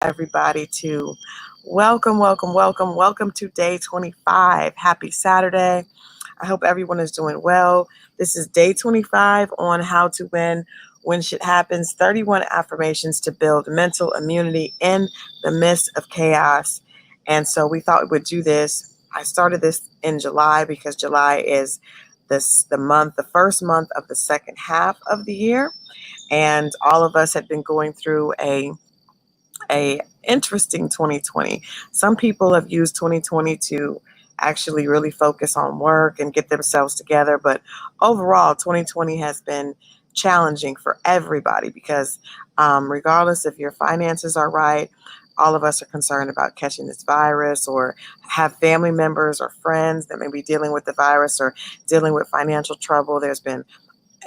everybody to welcome to day 25. Happy Saturday. I hope everyone is doing well. This is day 25 on how to win when shit happens, 31 affirmations to build mental immunity in the midst of chaos. And so we thought we would do this. I started this in July because July is the first month of the second half of the year, and all of us had been going through a interesting 2020. Some people have used 2020 to actually really focus on work and get themselves together, but overall 2020 has been challenging for everybody because regardless if your finances are right, all of us are concerned about catching this virus or have family members or friends that may be dealing with the virus or dealing with financial trouble. There's been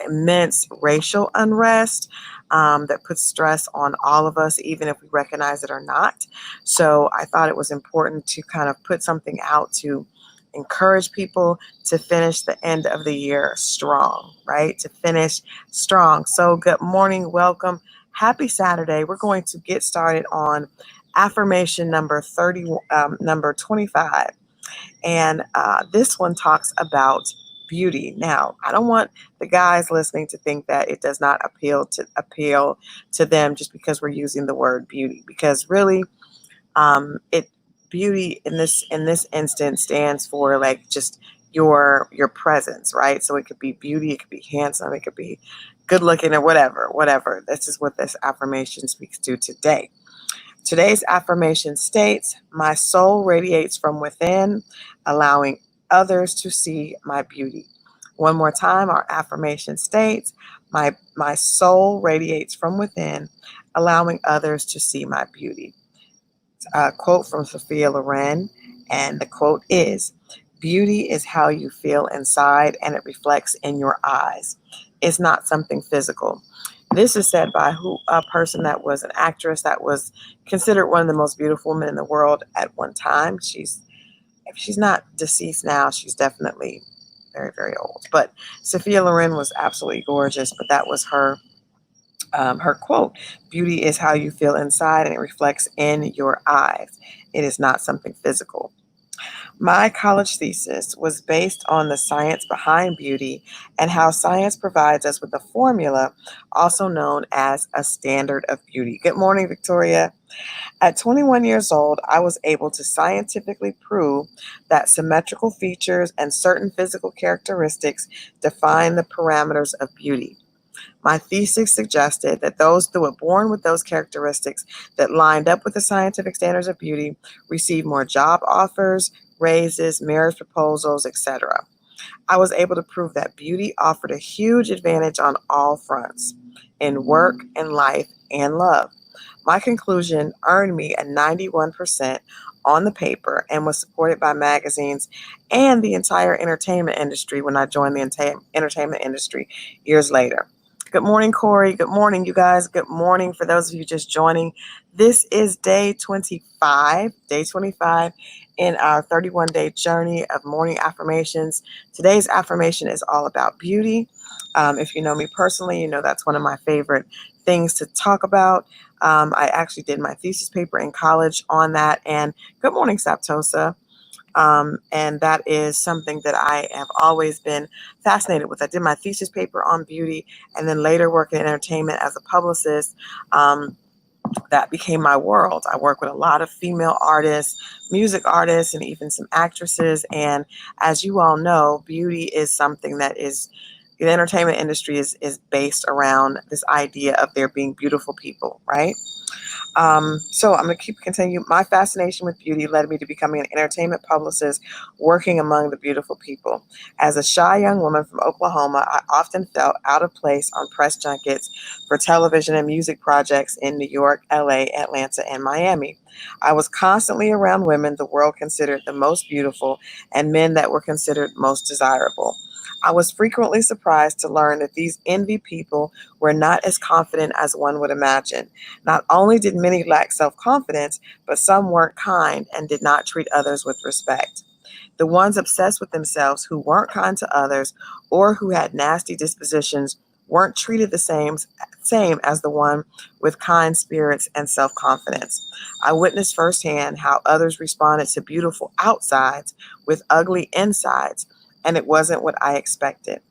immense racial unrest that puts stress on all of us, even if we recognize it or not. So I thought it was important to kind of put something out to encourage people to finish the end of the year strong, right? To finish strong. So good morning, welcome. Happy Saturday. We're going to get started on affirmation number 25. And this one talks about beauty. Now, I don't want the guys listening to think that it does not appeal to them just because we're using the word beauty. Because really, it beauty in this instance stands for like just your presence, right? So it could be beauty, it could be handsome, it could be good looking or whatever. This is what this affirmation speaks to today. Today's affirmation states, "My soul radiates from within, allowing others to see my beauty." One more time, our affirmation states, my soul radiates from within, allowing others to see my beauty." A quote from Sophia Loren, and the quote is, "Beauty is how you feel inside, and it reflects in your eyes. It's not something physical." This is said by a person that was an actress that was considered one of the most beautiful women in the world at one time. If she's not deceased now, she's definitely very, very old. But Sophia Loren was absolutely gorgeous. But that was her quote. "Beauty is how you feel inside, and it reflects in your eyes. It is not something physical." My college thesis was based on the science behind beauty and how science provides us with a formula, also known as a standard of beauty. Good morning, Victoria. At 21 years old, I was able to scientifically prove that symmetrical features and certain physical characteristics define the parameters of beauty. My thesis suggested that those who were born with those characteristics that lined up with the scientific standards of beauty received more job offers, raises, marriage proposals, etc. I was able to prove that beauty offered a huge advantage on all fronts in work, in life, and love. My conclusion earned me a 91% on the paper and was supported by magazines and the entire entertainment industry when I joined the entertainment industry years later. Good morning, Corey. Good morning, you guys. Good morning for those of you just joining. This is day 25 in our 31-day journey of morning affirmations. Today's affirmation is all about beauty. If you know me personally, you know that's one of my favorite things to talk about. I actually did my thesis paper in college on that. And good morning, Saptosa. And that is something that I have always been fascinated with. I did my thesis paper on beauty and then later worked in entertainment as a publicist. That became my world. I work with a lot of female artists, music artists, and even some actresses. And as you all know, beauty is something that is the entertainment industry is based around this idea of there being beautiful people, right? So I'm going to continue. My fascination with beauty led me to becoming an entertainment publicist, working among the beautiful people. As a shy young woman from Oklahoma, I often felt out of place on press junkets for television and music projects in New York, LA, Atlanta, and Miami. I was constantly around women the world considered the most beautiful and men that were considered most desirable. I was frequently surprised to learn that these envy people were not as confident as one would imagine. Not only did many lack self confidence, but some weren't kind and did not treat others with respect. The ones obsessed with themselves who weren't kind to others or who had nasty dispositions weren't treated the same as the one with kind spirits and self-confidence. I witnessed firsthand how others responded to beautiful outsides with ugly insides, and it wasn't what I expected.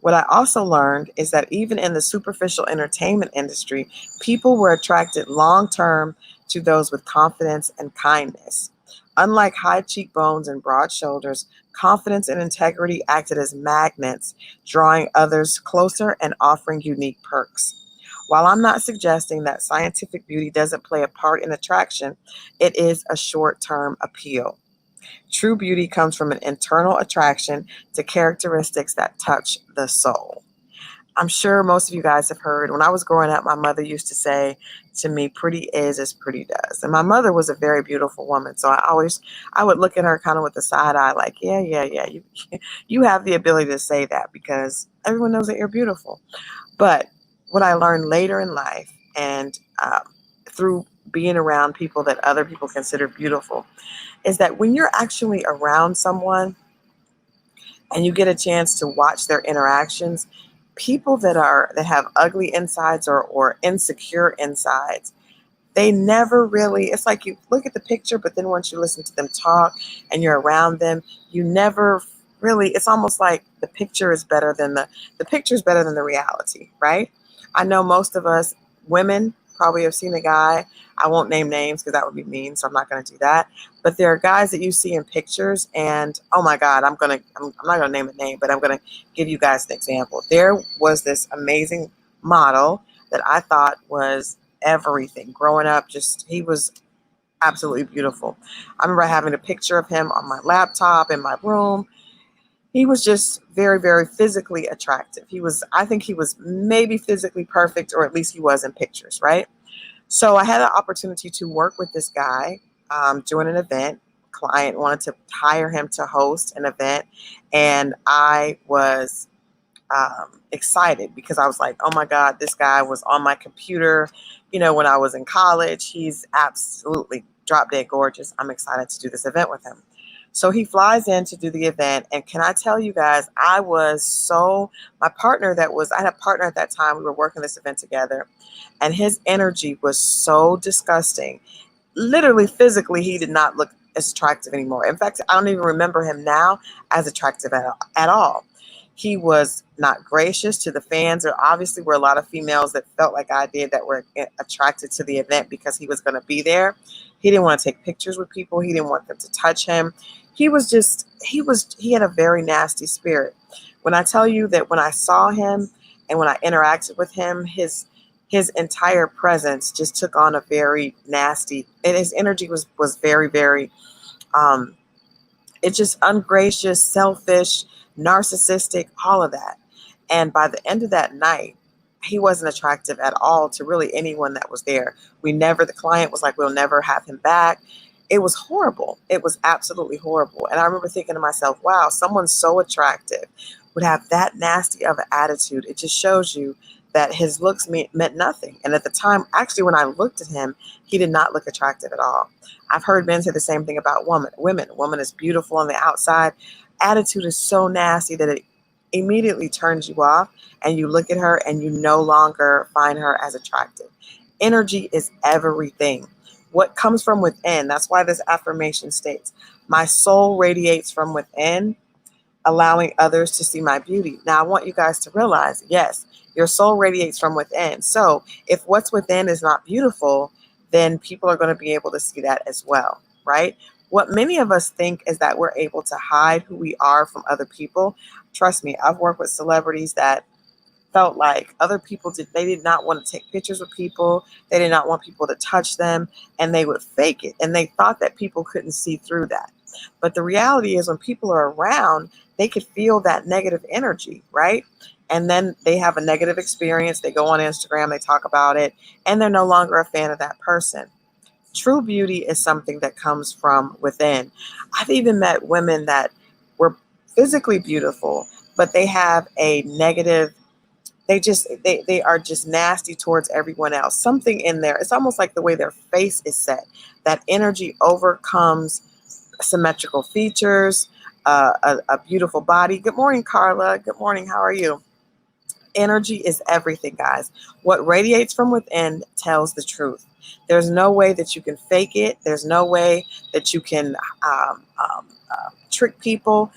What I also learned is that even in the superficial entertainment industry, people were attracted long term to those with confidence and kindness. Unlike high cheekbones and broad shoulders, confidence and integrity acted as magnets, drawing others closer and offering unique perks. While I'm not suggesting that scientific beauty doesn't play a part in attraction, it is a short term appeal. True beauty comes from an internal attraction to characteristics that touch the soul. I'm sure most of you guys have heard when I was growing up, my mother used to say to me, pretty is as pretty does. And my mother was a very beautiful woman. So I would look at her kind of with a side eye, like, yeah. You have the ability to say that because everyone knows that you're beautiful. But what I learned later in life and through being around people that other people consider beautiful is that when you're actually around someone and you get a chance to watch their interactions, people that have ugly insides or insecure insides, they never really, it's like you look at the picture, but then once you listen to them talk and you're around them, you never really, it's almost like the picture is better than the reality, right? I know most of us women probably have seen a guy. I won't name names because that would be mean, so I'm not going to do that. But there are guys that you see in pictures, and oh my God, I'm not gonna name a name, but I'm gonna give you guys an example. There was this amazing model that I thought was everything. Growing up, just he was absolutely beautiful. I remember having a picture of him on my laptop in my room. He was just very, very physically attractive. I think he was maybe physically perfect, or at least he was in pictures, right? So I had an opportunity to work with this guy doing an event. Client wanted to hire him to host an event, and I was excited because I was like, oh my God, this guy was on my computer, when I was in college. He's absolutely drop dead gorgeous. I'm excited to do this event with him. So he flies in to do the event. And can I tell you guys, I had a partner at that time. We were working this event together, and his energy was so disgusting. Literally, physically, he did not look as attractive anymore. In fact, I don't even remember him now as attractive at all. He was not gracious to the fans. There obviously were a lot of females that felt like I did that were attracted to the event because he was going to be there. He didn't want to take pictures with people. He didn't want them to touch him. He had a very nasty spirit. When I tell you that when I saw him and when I interacted with him, his entire presence just took on a very nasty, and his energy was very, very it's just ungracious, selfish, narcissistic, all of that. And by the end of that night, he wasn't attractive at all to really anyone that was there. The client was like, we'll never have him back. It was horrible. It was absolutely horrible. And I remember thinking to myself, wow, someone so attractive would have that nasty of an attitude. It just shows you that his looks meant nothing. And at the time, actually, when I looked at him, he did not look attractive at all. I've heard men say the same thing about women. A woman is beautiful on the outside. Attitude is so nasty that it immediately turns you off, and you look at her and you no longer find her as attractive. Energy is everything. What comes from within, that's why this affirmation states, my soul radiates from within, allowing others to see my beauty. Now, I want you guys to realize, yes, your soul radiates from within. So if what's within is not beautiful, then people are going to be able to see that as well, right? What many of us think is that we're able to hide who we are from other people. Trust me, I've worked with celebrities that felt like they did not want to take pictures with people. They did not want people to touch them, and they would fake it. And they thought that people couldn't see through that. But the reality is when people are around, they could feel that negative energy, right? And then they have a negative experience. They go on Instagram, they talk about it, and they're no longer a fan of that person. True beauty is something that comes from within. I've even met women that were physically beautiful, but they have a negative, they are just nasty towards everyone else. Something in there, it's almost like the way their face is set. That energy overcomes symmetrical features, a beautiful body. Good morning, Carla. Good morning. How are you? Energy is everything, guys. What radiates from within tells the truth. There's no way that you can fake it. There's no way that you can trick people.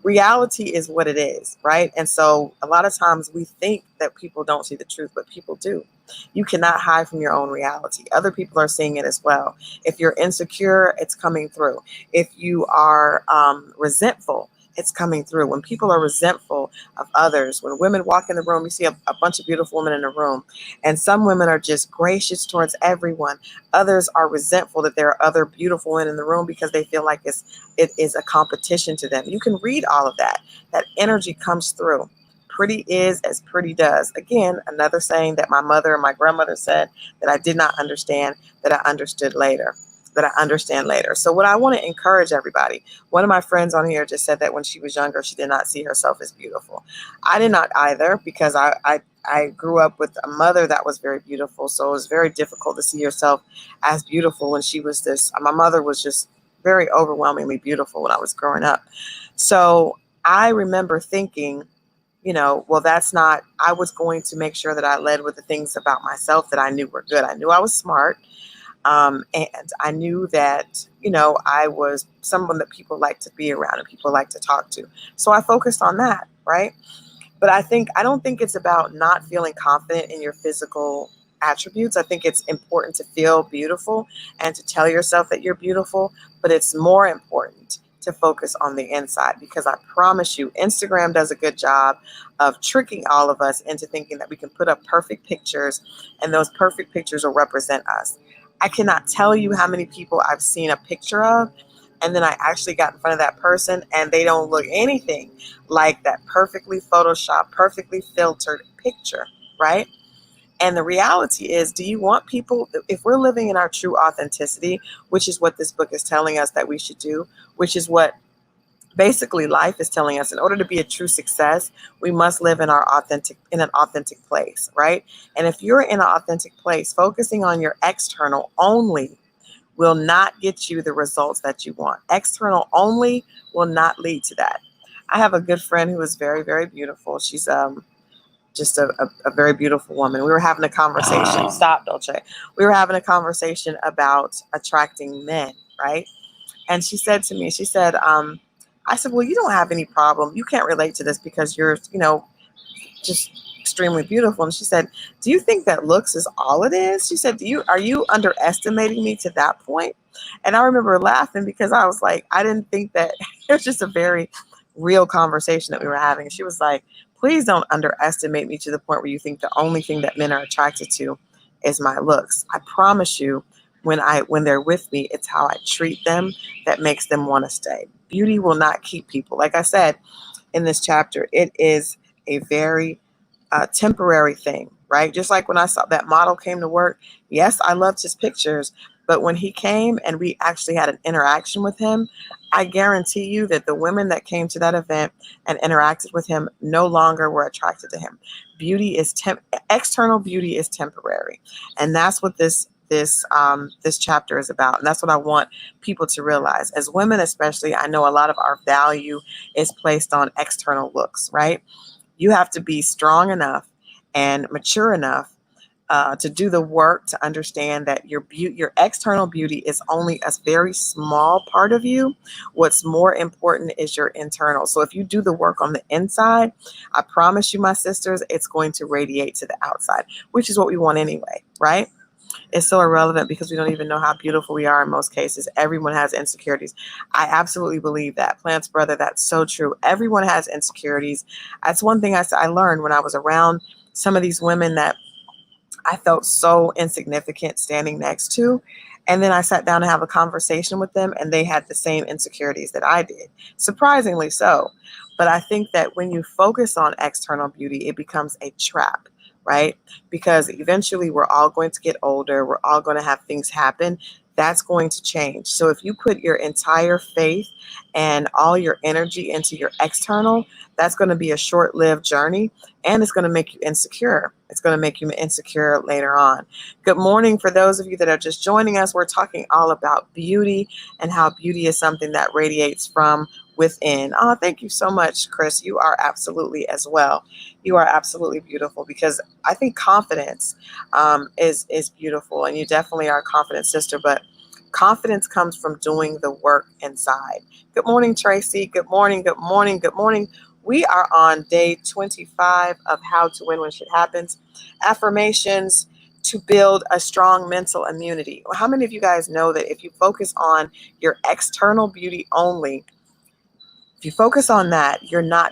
Reality is what it is, right? And so a lot of times we think that people don't see the truth, but people do. You cannot hide from your own reality. Other people are seeing it as well. If you're insecure, it's coming through. If you are resentful, it's coming through. When people are resentful of others, when women walk in the room, you see a bunch of beautiful women in the room, and some women are just gracious towards everyone. Others are resentful that there are other beautiful women in the room because they feel like it is a competition to them. You can read all of that. That energy comes through. Pretty is as pretty does. Again, another saying that my mother and my grandmother said that I did not understand, that I understood later, that I understand later. So what I want to encourage everybody, one of my friends on here just said that when she was younger, she did not see herself as beautiful. I did not either, because I grew up with a mother that was very beautiful. So it was very difficult to see yourself as beautiful when she was this. My mother was just very overwhelmingly beautiful when I was growing up. So I remember thinking, well, I was going to make sure that I led with the things about myself that I knew were good. I knew I was smart. And I knew that, I was someone that people like to be around and people like to talk to. So I focused on that, right? But I don't think it's about not feeling confident in your physical attributes. I think it's important to feel beautiful and to tell yourself that you're beautiful, but it's more important to focus on the inside, because I promise you, Instagram does a good job of tricking all of us into thinking that we can put up perfect pictures and those perfect pictures will represent us. I cannot tell you how many people I've seen a picture of, and then I actually got in front of that person and they don't look anything like that perfectly photoshopped, perfectly filtered picture, right? And the reality is, do you want people, if we're living in our true authenticity, which is what this book is telling us that we should do, which is what basically life is telling us, in order to be a true success, we must live in an authentic place, right? And if you're in an authentic place, focusing on your external only will not get you the results that you want. External only will not lead to that. I have a good friend who is very, very beautiful. She's just a very beautiful woman. We were having a conversation. Stop, Dolce. We were having a conversation about attracting men, right? And she said to me, I said, well, you don't have any problem. You can't relate to this because you're, just extremely beautiful. And she said, do you think that looks is all it is? She said, are you underestimating me to that point? And I remember laughing because I was like, I didn't think that it was just a very real conversation that we were having. And she was like, please don't underestimate me to the point where you think the only thing that men are attracted to is my looks. I promise you, when they're with me, it's how I treat them that makes them want to stay. Beauty will not keep people. Like I said in this chapter, it is a very temporary thing, right? Just like when I saw that model came to work, yes, I loved his pictures, but when he came and we actually had an interaction with him, I guarantee you that the women that came to that event and interacted with him no longer were attracted to him. External beauty is temporary, and that's what this chapter is about. And that's what I want people to realize. As women, especially, I know a lot of our value is placed on external looks, right? You have to be strong enough and mature enough to do the work to understand that your external beauty is only a very small part of you. What's more important is your internal. So if you do the work on the inside, I promise you, my sisters, it's going to radiate to the outside, which is what we want anyway, right? It's so irrelevant because we don't even know how beautiful we are in most cases. Everyone has insecurities. I absolutely believe that. Plants brother, that's so true. Everyone has insecurities. That's one thing I learned when I was around some of these women that I felt so insignificant standing next to. And then I sat down to have a conversation with them, and they had the same insecurities that I did, surprisingly so. But I think that when you focus on external beauty, it becomes a trap, right? Because eventually we're all going to get older. We're all going to have things happen. That's going to change. So if you put your entire faith and all your energy into your external, that's going to be a short-lived journey, and it's going to make you insecure. It's going to make you insecure later on. Good morning. For those of you that are just joining us, we're talking all about beauty and how beauty is something that radiates from within. Oh, thank you so much, Chris. You are absolutely as well. You are absolutely beautiful because I think confidence is beautiful, and you definitely are a confident sister. But confidence comes from doing the work inside. Good morning, Tracy. Good morning. Good morning. Good morning. We are on day 25 of How to Win When Shit Happens. Affirmations to build a strong mental immunity. How many of you guys know that if you focus on your external beauty only, if you focus on that,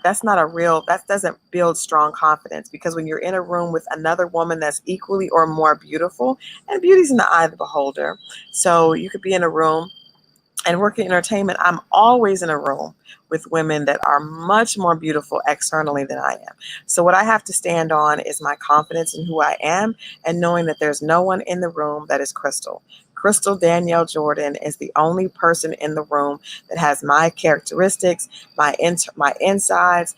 that's not a real, that doesn't build strong confidence, because when you're in a room with another woman that's equally or more beautiful, and beauty's in the eye of the beholder. So you could be in a room and working in entertainment, I'm always in a room with women that are much more beautiful externally than I am. So what I have to stand on is my confidence in who I am, and knowing that there's no one in the room that is Crystal. Crystal Danielle Jordan is the only person in the room that has my characteristics, my insides,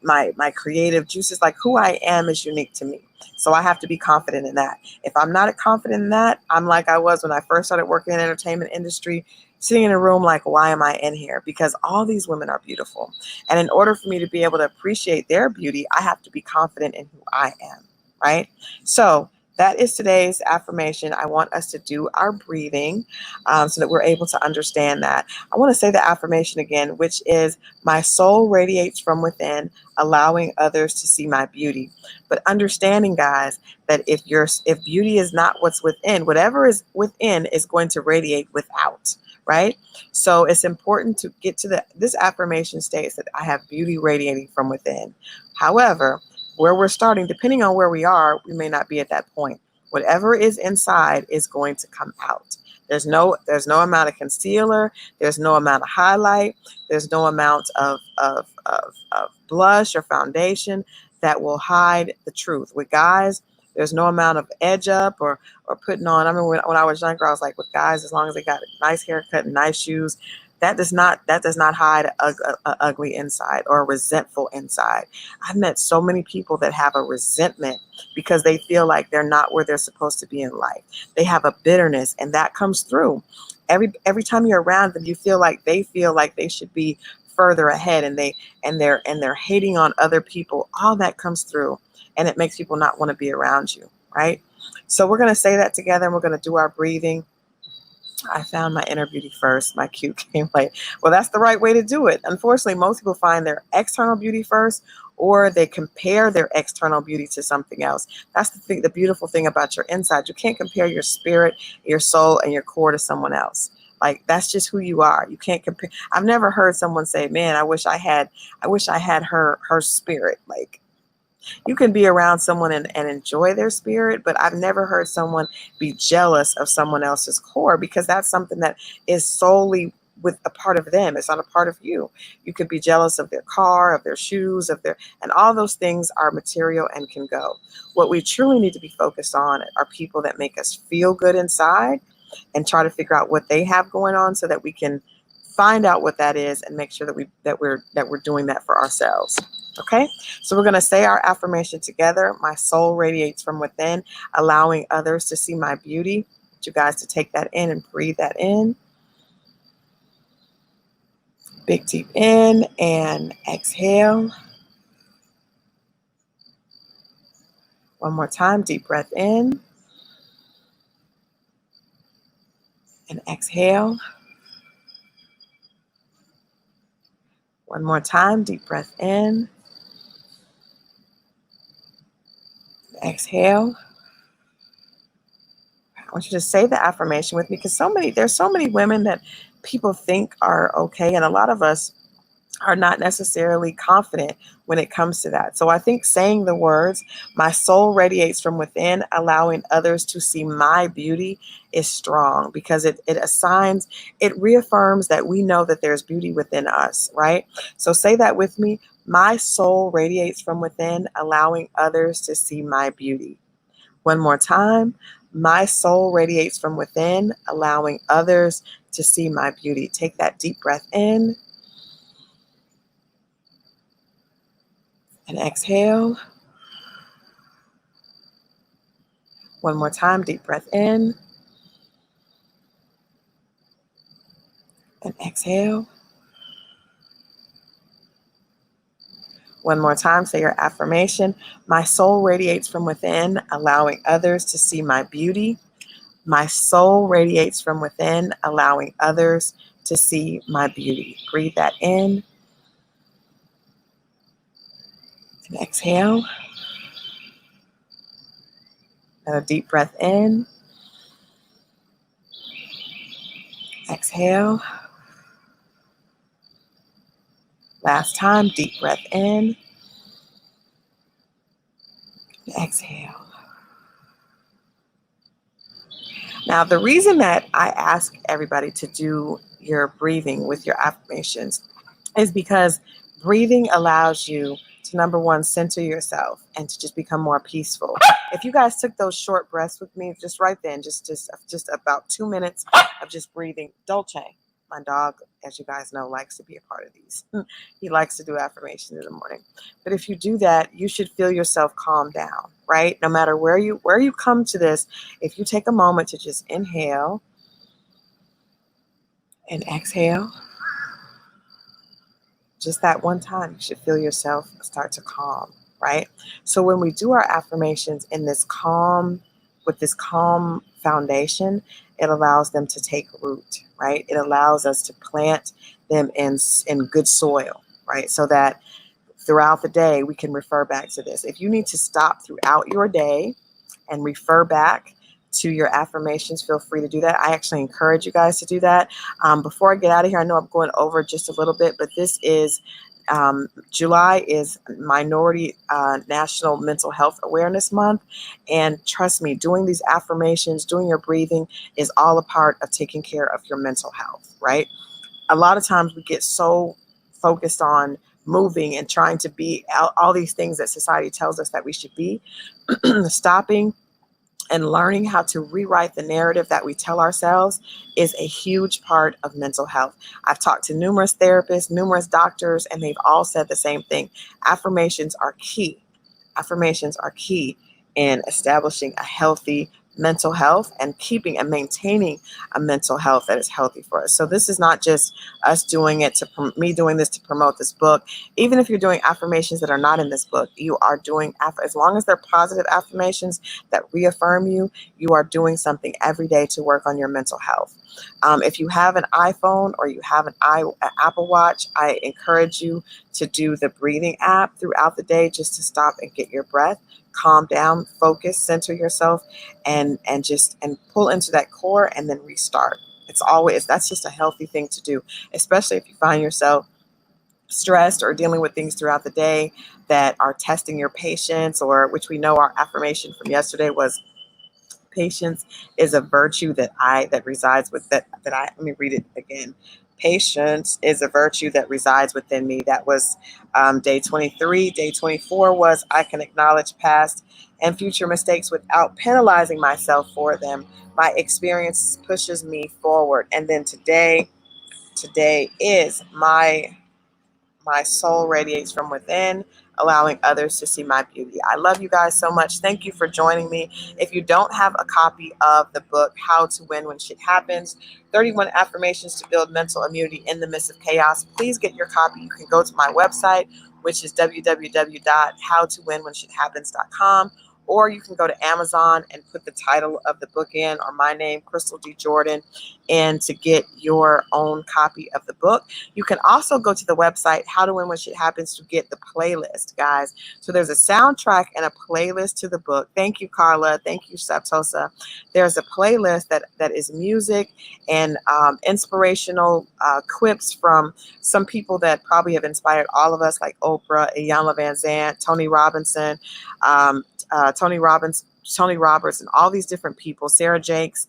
my creative juices. Like, who I am is unique to me. So I have to be confident in that. If I'm not confident in that, I'm like I was when I first started working in the entertainment industry, sitting in a room like, why am I in here? Because all these women are beautiful. And in order for me to be able to appreciate their beauty, I have to be confident in who I am, right? So that is today's affirmation. I want us to do our breathing so that we're able to understand that. I want to say the affirmation again, which is, my soul radiates from within, allowing others to see my beauty. But understanding, guys, that if beauty is not what's within, whatever is within is going to radiate without. Right? So it's important to get to this affirmation states that I have beauty radiating from within. However, where we're starting, depending on where we are, we may not be at that point. Whatever is inside is going to come out. There's no amount of concealer, there's no amount of highlight, there's no amount of blush or foundation that will hide the truth. With guys, there's no amount of edge up or putting on. I remember when I was younger, I was like, with guys, as long as they got a nice haircut and nice shoes, that does not hide a ugly inside or a resentful inside. I've met so many people that have a resentment because they feel like they're not where they're supposed to be in life. They have a bitterness, and that comes through. Every time you're around them, you feel like they should be further ahead, and they're hating on other people. All that comes through, and it makes people not want to be around you, right? So we're going to say that together, and we're going to do our breathing. I found my inner beauty first. My cue came late. Well, that's the right way to do it. Unfortunately, most people find their external beauty first, or they compare their external beauty to something else. That's the beautiful thing about your inside. You can't compare your spirit, your soul, and your core to someone else. Like, that's just who you are. You can't compare. I've never heard someone say, "Man, I wish I had her spirit." Like, you can be around someone and enjoy their spirit, but I've never heard someone be jealous of someone else's core, because that's something that is solely with a part of them. It's not a part of you. You could be jealous of their car, of their shoes, and all those things are material and can go. What we truly need to be focused on are people that make us feel good inside, and try to figure out what they have going on so that we can find out what that is and make sure that we're doing that for ourselves. Okay, so we're going to say our affirmation together. My soul radiates from within, allowing others to see my beauty. I want you guys to take that in and breathe that in. Big deep in and exhale. One more time, deep breath in and exhale. One more time, deep breath in, exhale. I want you to say the affirmation with me, because there's so many women that people think are okay, and a lot of us are not necessarily confident when it comes to that. So I think saying the words, my soul radiates from within, allowing others to see my beauty, is strong, because it reaffirms that we know that there's beauty within us, right? So say that with me. My soul radiates from within, allowing others to see my beauty. One more time. My soul radiates from within, allowing others to see my beauty. Take that deep breath in and exhale. One more time, deep breath in and exhale. One more time, say your affirmation. My soul radiates from within, allowing others to see my beauty. My soul radiates from within, allowing others to see my beauty. Breathe that in and exhale. And a deep breath in. Exhale. Last time, deep breath in. Exhale. Now, the reason that I ask everybody to do your breathing with your affirmations is because breathing allows you to, number one, center yourself and to just become more peaceful. If you guys took those short breaths with me just right then, just about 2 minutes of just breathing. Dolce, my dog, as you guys know, likes to be a part of these. He likes to do affirmations in the morning. But if you do that, you should feel yourself calm down, right? No matter where you come to this, if you take a moment to just inhale and exhale, just that one time, you should feel yourself start to calm, right? So when we do our affirmations in this calm, with this calm foundation, it allows them to take root, right? It allows us to plant them in good soil, right? So that throughout the day, we can refer back to this. If you need to stop throughout your day and refer back to your affirmations, feel free to do that. I actually encourage you guys to do that. Before I get out of here, I know I'm going over just a little bit, but this is July is Minority National Mental Health Awareness Month. And trust me, doing these affirmations, doing your breathing is all a part of taking care of your mental health, right? A lot of times we get so focused on moving and trying to be all these things that society tells us that we should be. Stopping and learning how to rewrite the narrative that we tell ourselves is a huge part of mental health. I've talked to numerous therapists, numerous doctors, and they've all said the same thing. Affirmations are key. Affirmations are key in establishing a healthy mental health and keeping and maintaining a mental health that is healthy for us. So this is not just us doing it me doing this to promote this book. Even if you're doing affirmations that are not in this book, you are doing, as long as they're positive affirmations that reaffirm you, you are doing something every day to work on your mental health. If you have an iPhone or you have an Apple Watch, I encourage you to do the breathing app throughout the day just to stop and get your breath, calm down, focus, center yourself, and pull into that core and then restart. That's just a healthy thing to do, especially if you find yourself stressed or dealing with things throughout the day that are testing your patience, or which we know our affirmation from yesterday was patience is a virtue that resides with let me read it again. Patience is a virtue that resides within me. That was day 23. Day 24 was I can acknowledge past and future mistakes without penalizing myself for them. My experience pushes me forward. And then today is my soul radiates from within, allowing others to see my beauty. I love you guys so much. Thank you for joining me. If you don't have a copy of the book, How to Win When Shit Happens, 31 Affirmations to Build Mental Immunity in the Midst of Chaos, please get your copy. You can go to my website, which is www.howtowinwhenshithappens.com. Or you can go to Amazon and put the title of the book in, or my name, Crystal D. Jordan, and to get your own copy of the book. You can also go to the website, How to Win When Shit Happens, to get the playlist, guys. So there's a soundtrack and a playlist to the book. Thank you, Carla. Thank you, Saptosa. There's a playlist that is music and inspirational quips from some people that probably have inspired all of us, like Oprah, Iyanla Vanzant, Tony Robinson, Tony Roberts, and all these different people, Sarah Jakes,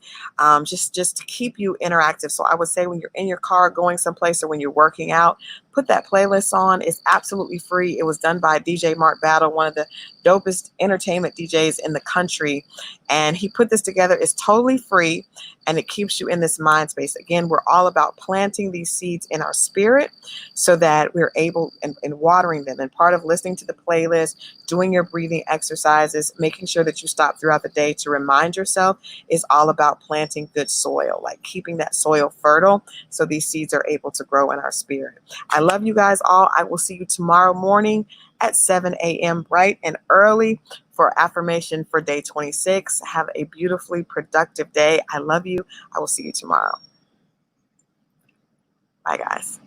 just to keep you interactive. So I would say when you're in your car going someplace or when you're working out, put that playlist on. It's absolutely free. It was done by DJ Mark Battle, one of the dopest entertainment DJs in the country. And he put this together. It's totally free, and it keeps you in this mind space. Again, we're all about planting these seeds in our spirit so that we're able and watering them. And part of listening to the playlist, doing your breathing exercises, making sure that you stop throughout the day to remind yourself, is all about planting good soil, like keeping that soil fertile so these seeds are able to grow in our spirit. I love you guys all. I will see you tomorrow morning at 7 a.m. bright and early for affirmation for day 26. Have a beautifully productive day. I love you. I will see you tomorrow. Bye, guys.